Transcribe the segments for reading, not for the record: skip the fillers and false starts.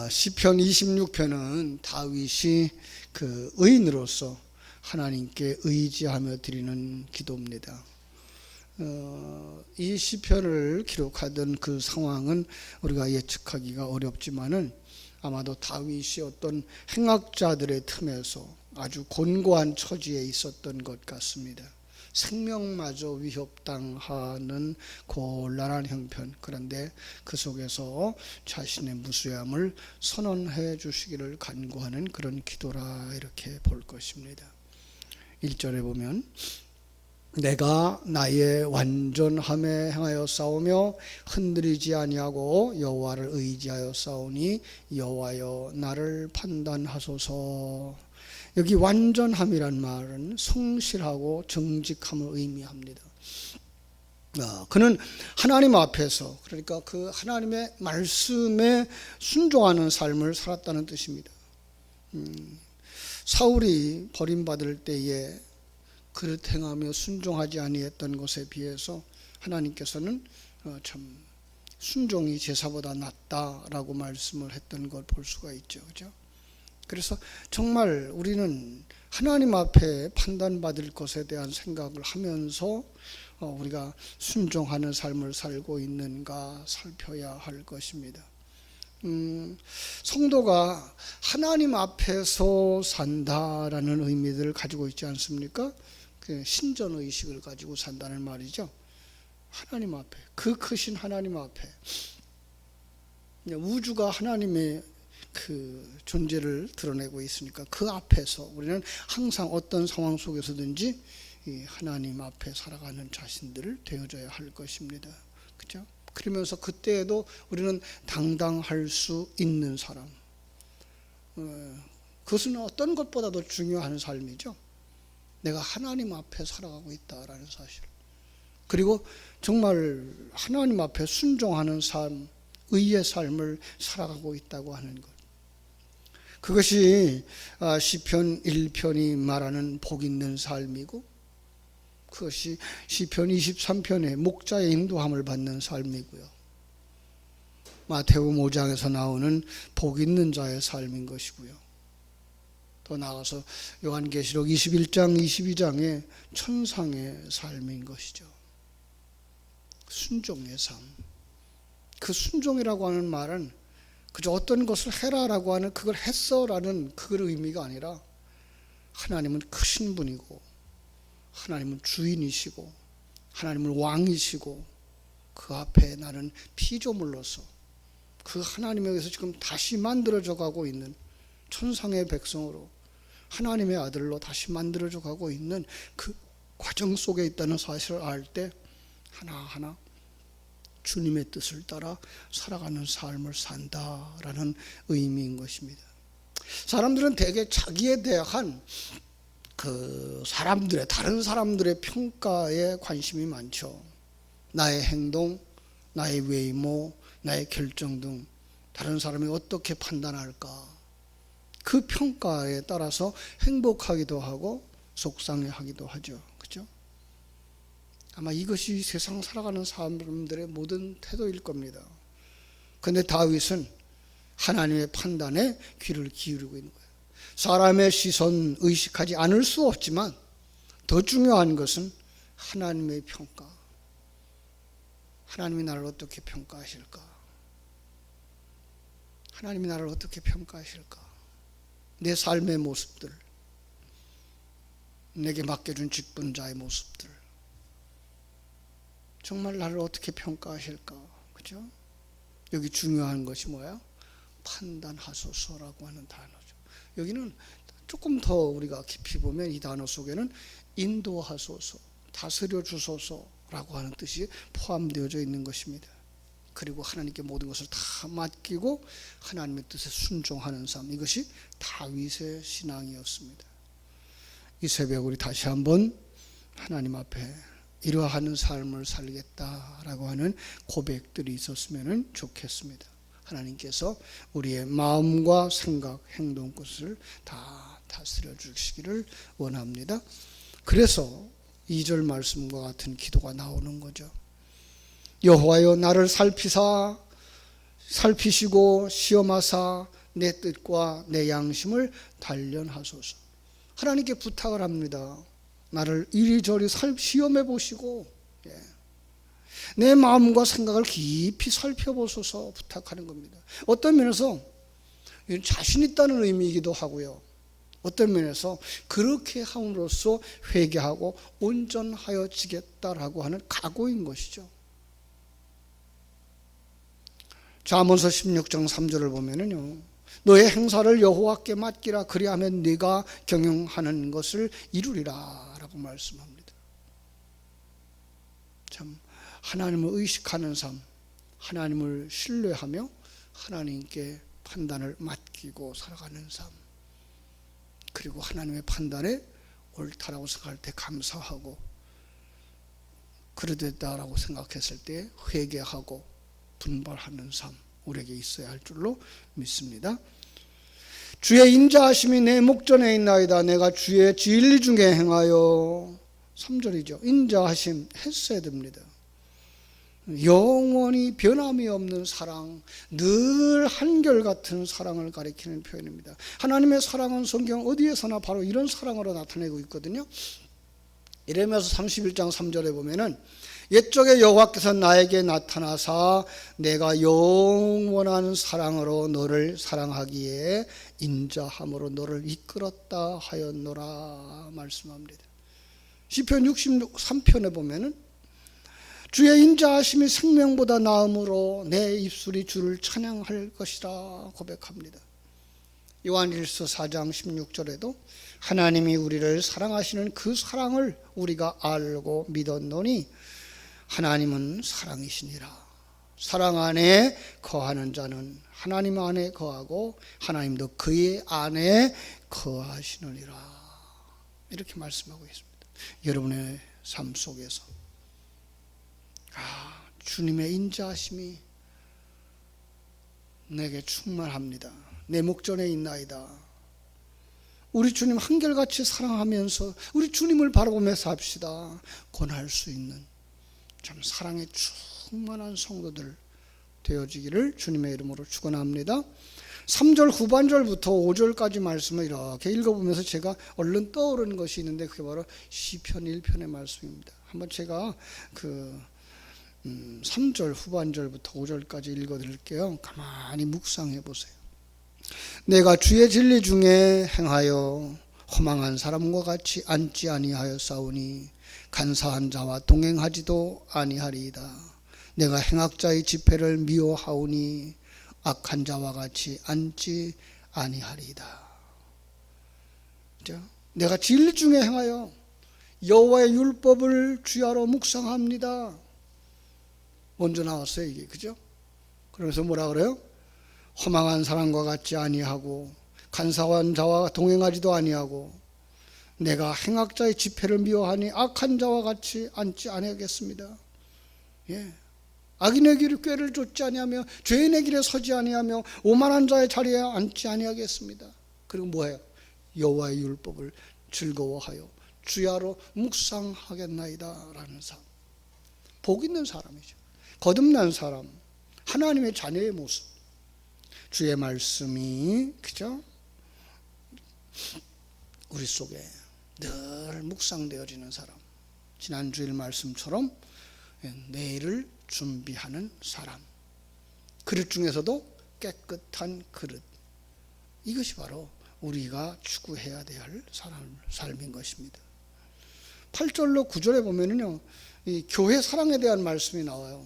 시편 26편은 다윗이 그 의인으로서 하나님께 의지하며 드리는 기도입니다. 이 시편을 기록하던 그 상황은 우리가 예측하기가 어렵지만은 아마도 다윗이 어떤 행악자들의 틈에서 아주 곤고한 처지에 있었던 것 같습니다. 생명마저 위협당하는 곤란한 형편, 그런데 그 속에서 자신의 무수함을 선언해 주시기를 간구하는 그런 기도라 이렇게 볼 것입니다. 1절에 보면 내가 나의 완전함에 행하여 싸우며 흔들리지 아니하고 여호와를 의지하여 싸우니 여호와여 나를 판단하소서. 여기 완전함이란 말은 성실하고 정직함을 의미합니다. 그는 하나님 앞에서, 그러니까 그 하나님의 말씀에 순종하는 삶을 살았다는 뜻입니다. 사울이 버림받을 때에 그릇 행하며 순종하지 아니했던 것에 비해서 하나님께서는 참 순종이 제사보다 낫다라고 말씀을 했던 걸 볼 수가 있죠. 그죠? 그래서 정말 우리는 하나님 앞에 판단받을 것에 대한 생각을 하면서 우리가 순종하는 삶을 살고 있는가 살펴야 할 것입니다. 성도가 하나님 앞에서 산다라는 의미를 가지고 있지 않습니까? 그 신전의식을 가지고 산다는 말이죠. 하나님 앞에, 그 크신 하나님 앞에, 우주가 하나님의 그 존재를 드러내고 있으니까 그 앞에서 우리는 항상 어떤 상황 속에서든지 이 하나님 앞에 살아가는 자신들을 되어줘야 할 것입니다. 그죠? 그러면서 그때에도 우리는 당당할 수 있는 사람, 그것은 어떤 것보다도 중요한 삶이죠. 내가 하나님 앞에 살아가고 있다라는 사실, 그리고 정말 하나님 앞에 순종하는 삶, 의의 삶을 살아가고 있다고 하는 것, 그것이 시편 1편이 말하는 복 있는 삶이고, 그것이 시편 23편의 목자의 인도함을 받는 삶이고요, 마태복음 5장에서 나오는 복 있는 자의 삶인 것이고요, 더 나아가서 요한계시록 21장 22장의 천상의 삶인 것이죠. 순종의 삶. 그 순종이라고 하는 말은 그저 어떤 것을 해라라고 하는, 그걸 했어라는 그 의미가 아니라 하나님은 크신 분이고, 하나님은 주인이시고, 하나님은 왕이시고, 그 앞에 나는 피조물로서 그 하나님에 의해서 지금 다시 만들어져 가고 있는 천상의 백성으로, 하나님의 아들로 다시 만들어져 가고 있는 그 과정 속에 있다는 사실을 알 때 하나하나 주님의 뜻을 따라 살아가는 삶을 산다라는 의미인 것입니다. 사람들은 대개 자기에 대한 그 사람들의, 다른 사람들의 평가에 관심이 많죠. 나의 행동, 나의 외모, 나의 결정 등 다른 사람이 어떻게 판단할까, 그 평가에 따라서 행복하기도 하고 속상해하기도 하죠. 그렇죠? 아마 이것이 세상 살아가는 사람들의 모든 태도일 겁니다. 그런데 다윗은 하나님의 판단에 귀를 기울이고 있는 거예요. 사람의 시선 의식하지 않을 수 없지만 더 중요한 것은 하나님의 평가. 하나님이 나를 어떻게 평가하실까? 하나님이 나를 어떻게 평가하실까? 내 삶의 모습들, 내게 맡겨준 직분자의 모습들, 정말 나를 어떻게 평가하실까? 그죠? 여기 중요한 것이 뭐야? 판단하소서라고 하는 단어죠. 여기는 조금 더 우리가 깊이 보면 이 단어 속에는 인도하소서, 다스려 주소서라고 하는 뜻이 포함되어져 있는 것입니다. 그리고 하나님께 모든 것을 다 맡기고 하나님의 뜻에 순종하는 삶, 이것이 다윗의 신앙이었습니다. 이 새벽 우리 다시 한번 하나님 앞에 이러한 삶을 살겠다라고 하는 고백들이 있었으면 좋겠습니다. 하나님께서 우리의 마음과 생각, 행동 것을 다 다스려 주시기를 원합니다. 그래서 2절 말씀과 같은 기도가 나오는 거죠. 여호와여 나를 살피사 살피시고 시험하사 내 뜻과 내 양심을 단련하소서. 하나님께 부탁을 합니다. 나를 이리저리 시험해 보시고 내 마음과 생각을 깊이 살펴보소서 부탁하는 겁니다. 어떤 면에서 자신 있다는 의미이기도 하고요. 어떤 면에서 그렇게 함으로써 회개하고 온전하여지겠다라고 하는 각오인 것이죠. 잠언서 16장 3절을 보면은요, 너의 행사를 여호와께 맡기라. 그리하면 네가 경영하는 것을 이루리라라고 말씀합니다. 참 하나님을 의식하는 삶, 하나님을 신뢰하며 하나님께 판단을 맡기고 살아가는 삶, 그리고 하나님의 판단에 옳다라고 생각할 때 감사하고, 그러됐다라고 생각했을 때 회개하고 분발하는 삶, 우리에게 있어야 할 줄로 믿습니다. 주의 인자하심이 내 목전에 있나이다. 내가 주의 진리 중에 행하여. 3절이죠. 인자하심 했어야 됩니다. 영원히 변함이 없는 사랑, 늘 한결같은 사랑을 가리키는 표현입니다. 하나님의 사랑은 성경 어디에서나 바로 이런 사랑으로 나타내고 있거든요. 이레미야서 31장 3절에 보면은 옛적에 여호와께서 나에게 나타나사 내가 영원한 사랑으로 너를 사랑하기에 인자함으로 너를 이끌었다 하였노라 말씀합니다. 시편 63편에 보면은 주의 인자하심이 생명보다 나음으로 내 입술이 주를 찬양할 것이라 고백합니다. 요한일서 4장 16절에도 하나님이 우리를 사랑하시는 그 사랑을 우리가 알고 믿었노니 하나님은 사랑이시니라. 사랑 안에 거하는 자는 하나님 안에 거하고 하나님도 그의 안에 거하시느니라. 이렇게 말씀하고 있습니다. 여러분의 삶 속에서 주님의 인자하심이 내게 충만합니다. 내 목전에 있나이다. 우리 주님 한결같이 사랑하면서 우리 주님을 바라보며 삽시다. 권할 수 있는 참 사랑에 충만한 성도들 되어지기를 주님의 이름으로 축원합니다. 3절 후반절부터 5절까지 말씀을 이렇게 읽어보면서 제가 얼른 떠오르는 것이 있는데 그게 바로 시편 1편의 말씀입니다. 한번 제가 3절 후반절부터 5절까지 읽어드릴게요. 가만히 묵상해 보세요. 내가 주의 진리 중에 행하여 허망한 사람과 같이 앉지 아니하였사오니 간사한 자와 동행하지도 아니하리이다. 내가 행악자의 집회를 미워하오니 악한 자와 같이 앉지 아니하리이다. 내가 진리 중에 행하여 여호와의 율법을 주야로 묵상합니다. 먼저 나왔어요, 이게. 그죠? 그래서 뭐라 그래요? 허망한 사람과 같지 아니하고 간사한 자와 동행하지도 아니하고 내가 행악자의 집회를 미워하니 악한 자와 같이 앉지 아니하겠습니다. 악인의 꾀를 쫓지 아니하며 죄인의 길에 서지 아니하며 오만한 자의 자리에 앉지 아니하겠습니다. 그리고 뭐예요? 여호와의 율법을 즐거워하여 주야로 묵상하겠나이다 라는 삶. 복 있는 사람이죠. 거듭난 사람, 하나님의 자녀의 모습, 주의 말씀이 그죠? 우리 속에 늘 묵상되어지는 사람, 지난 주일 말씀처럼 내일을 준비하는 사람, 그릇 중에서도 깨끗한 그릇, 이것이 바로 우리가 추구해야 될 삶인 것입니다. 8절로 9절에 보면은요, 이 교회 사랑에 대한 말씀이 나와요.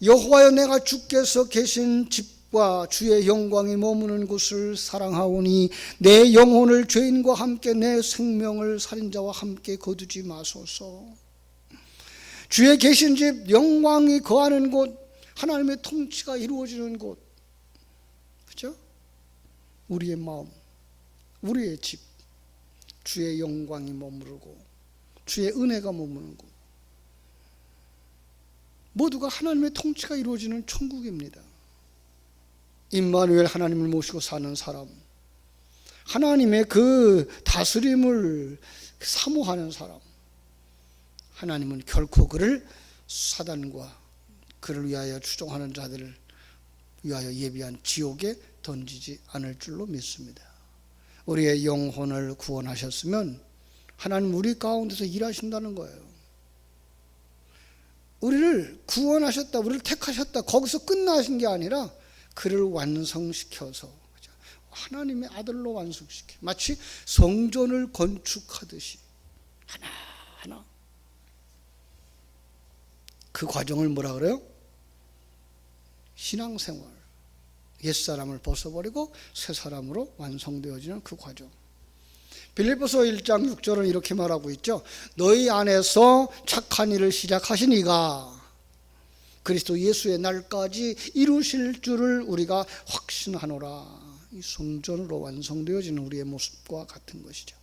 여호와여 내가 주께서 계신 집과 주의 영광이 머무는 곳을 사랑하오니 내 영혼을 죄인과 함께 내 생명을 살인자와 함께 거두지 마소서. 주의 계신 집, 영광이 거하는 곳, 하나님의 통치가 이루어지는 곳, 그죠? 우리의 마음, 우리의 집, 주의 영광이 머무르고 주의 은혜가 머무는 곳, 모두가 하나님의 통치가 이루어지는 천국입니다. 임마누엘 하나님을 모시고 사는 사람, 하나님의 그 다스림을 사모하는 사람, 하나님은 결코 그를 사단과 그를 위하여 추종하는 자들을 위하여 예비한 지옥에 던지지 않을 줄로 믿습니다. 우리의 영혼을 구원하셨으면 하나님 우리 가운데서 일하신다는 거예요. 우리를 구원하셨다, 우리를 택하셨다, 거기서 끝나신 게 아니라 그를 완성시켜서 하나님의 아들로 완성시켜, 마치 성전을 건축하듯이 하나하나. 그 과정을 뭐라 그래요? 신앙생활. 옛사람을 벗어버리고 새 사람으로 완성되어지는 그 과정. 빌립보서 1장 6절은 이렇게 말하고 있죠. 너희 안에서 착한 일을 시작하신 이가 그리스도 예수의 날까지 이루실 줄을 우리가 확신하노라. 이 성전으로 완성되어지는 우리의 모습과 같은 것이죠.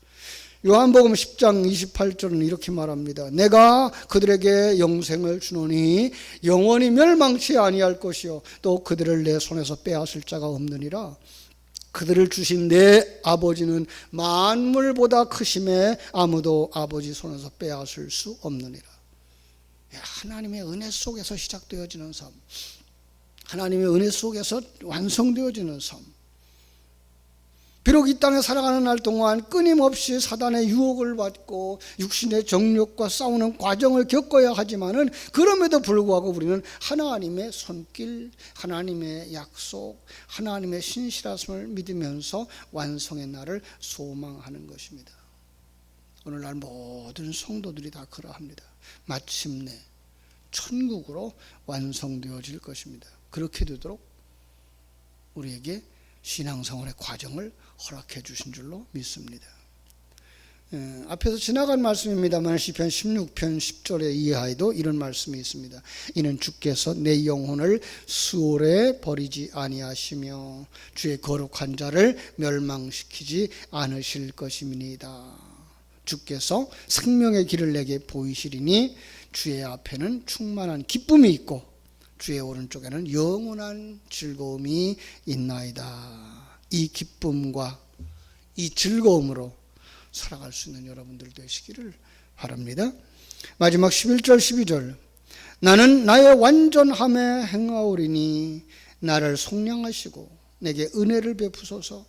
요한복음 10장 28절은 이렇게 말합니다. 내가 그들에게 영생을 주노니 영원히 멸망치 아니할 것이요 또 그들을 내 손에서 빼앗을 자가 없느니라. 그들을 주신 내 아버지는 만물보다 크심에 아무도 아버지 손에서 빼앗을 수 없느니라. 하나님의 은혜 속에서 시작되어지는 삶, 하나님의 은혜 속에서 완성되어지는 삶. 비록 이 땅에 살아가는 날 동안 끊임없이 사단의 유혹을 받고 육신의 정욕과 싸우는 과정을 겪어야 하지만은 그럼에도 불구하고 우리는 하나님의 손길, 하나님의 약속, 하나님의 신실하심을 믿으면서 완성의 날을 소망하는 것입니다. 오늘날 모든 성도들이 다 그러합니다. 마침내 천국으로 완성되어질 것입니다. 그렇게 되도록 우리에게 신앙생활의 과정을 허락해 주신 줄로 믿습니다. 앞에서 지나간 말씀입니다만 시편 16편 10절의 이하에도 이런 말씀이 있습니다. 이는 주께서 내 영혼을 수월에 버리지 아니하시며 주의 거룩한 자를 멸망시키지 않으실 것임이니이다. 주께서 생명의 길을 내게 보이시리니 주의 앞에는 충만한 기쁨이 있고 주의 오른쪽에는 영원한 즐거움이 있나이다. 이 기쁨과 이 즐거움으로 살아갈 수 있는 여러분들 되시기를 바랍니다. 마지막 11절 12절 나는 나의 완전함에 행하오리니 나를 속량하시고 내게 은혜를 베푸소서.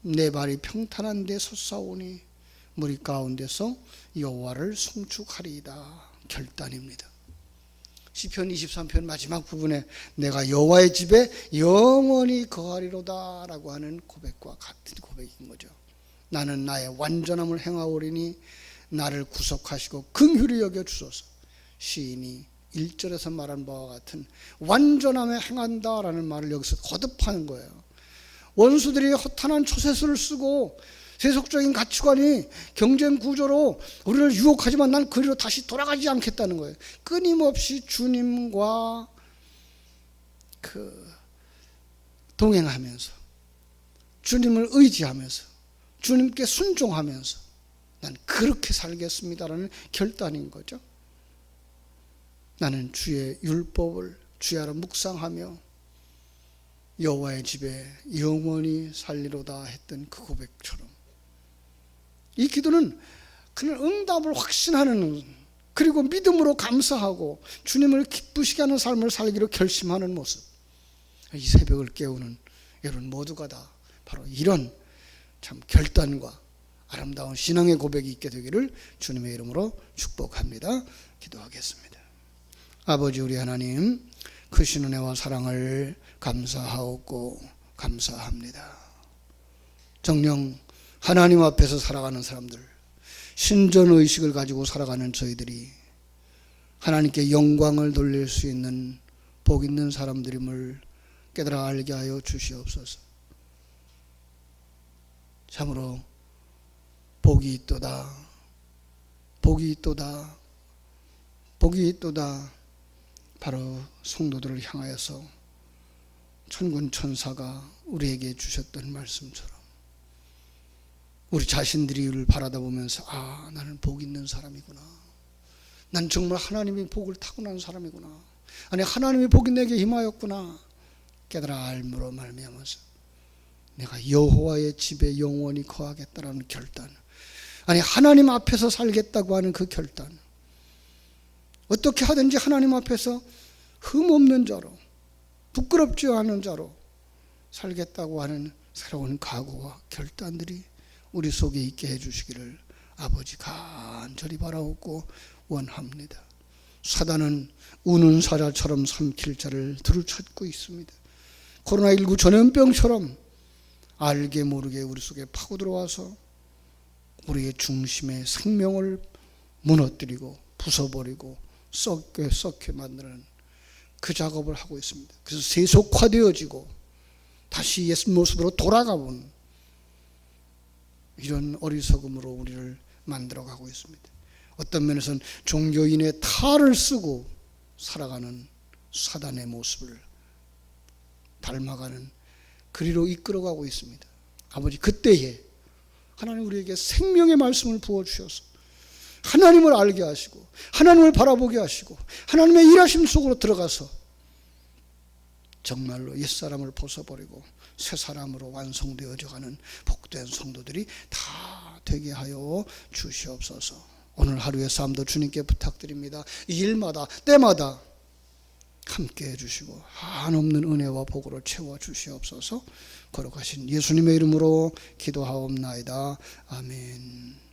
내 발이 평탄한 데 섰사오니 무리 가운데서 여호와를 송축하리이다. 결단입니다. 시편 23편 마지막 부분에 내가 여호와의 집에 영원히 거하리로다 라고 하는 고백과 같은 고백인 거죠. 나는 나의 완전함을 행하오리니 나를 구속하시고 긍휼히 여겨주소서. 시인이 1절에서 말한 바와 같은 완전함에 행한다라는 말을 여기서 거듭하는 거예요. 원수들이 허탄한 초세수를 쓰고 세속적인 가치관이 경쟁 구조로 우리를 유혹하지만 난 그리로 다시 돌아가지 않겠다는 거예요. 끊임없이 주님과 동행하면서 주님을 의지하면서 주님께 순종하면서 난 그렇게 살겠습니다라는 결단인 거죠. 나는 주의 율법을 주야로 묵상하며 여호와의 집에 영원히 살리로다 했던 그 고백처럼 이 기도는 그는 응답을 확신하는, 그리고 믿음으로 감사하고 주님을 기쁘시게 하는 삶을 살기로 결심하는 모습. 이 새벽을 깨우는 여러분 모두가 다 바로 이런 참 결단과 아름다운 신앙의 고백이 있게 되기를 주님의 이름으로 축복합니다. 기도하겠습니다. 아버지 우리 하나님, 크신 은혜와 사랑을 감사하옵고 감사합니다. 정녕 하나님 앞에서 살아가는 사람들, 신전의식을 가지고 살아가는 저희들이 하나님께 영광을 돌릴 수 있는 복 있는 사람들임을 깨달아 알게 하여 주시옵소서. 참으로 복이 있도다, 복이 있도다, 복이 있도다. 바로 성도들을 향하여서 천군 천사가 우리에게 주셨던 말씀처럼 우리 자신들이 이를 바라다 보면서 아, 나는 복 있는 사람이구나. 난 정말 하나님의 복을 타고난 사람이구나. 아니, 하나님의 복이 내게 임하였구나. 깨달아 알므로 말미암아서 내가 여호와의 집에 영원히 거하겠다라는 결단, 아니 하나님 앞에서 살겠다고 하는 그 결단, 어떻게 하든지 하나님 앞에서 흠없는 자로, 부끄럽지 않은 자로 살겠다고 하는 새로운 각오와 결단들이 우리 속에 있게 해주시기를 아버지 간절히 바라옵고 원합니다. 사단은 우는 사자처럼 삼킬 자를 들찾고 있습니다. 코로나19 전염병처럼 알게 모르게 우리 속에 파고 들어와서 우리의 중심의 생명을 무너뜨리고 부숴버리고 썩게 만드는 그 작업을 하고 있습니다. 그래서 세속화되어지고 다시 옛 모습으로 돌아가본 이런 어리석음으로 우리를 만들어가고 있습니다. 어떤 면에서는 종교인의 탈을 쓰고 살아가는 사단의 모습을 닮아가는 그리로 이끌어가고 있습니다. 아버지, 그때에 하나님 우리에게 생명의 말씀을 부어주셔서 하나님을 알게 하시고 하나님을 바라보게 하시고 하나님의 일하심 속으로 들어가서 정말로 옛사람을 벗어버리고 새 사람으로 완성되어져 가는 복된 성도들이 다 되게 하여 주시옵소서. 오늘 하루의 삶도 주님께 부탁드립니다. 이 일마다 때마다 함께 해주시고 한없는 은혜와 복으로 채워주시옵소서. 거룩하신 예수님의 이름으로 기도하옵나이다. 아멘.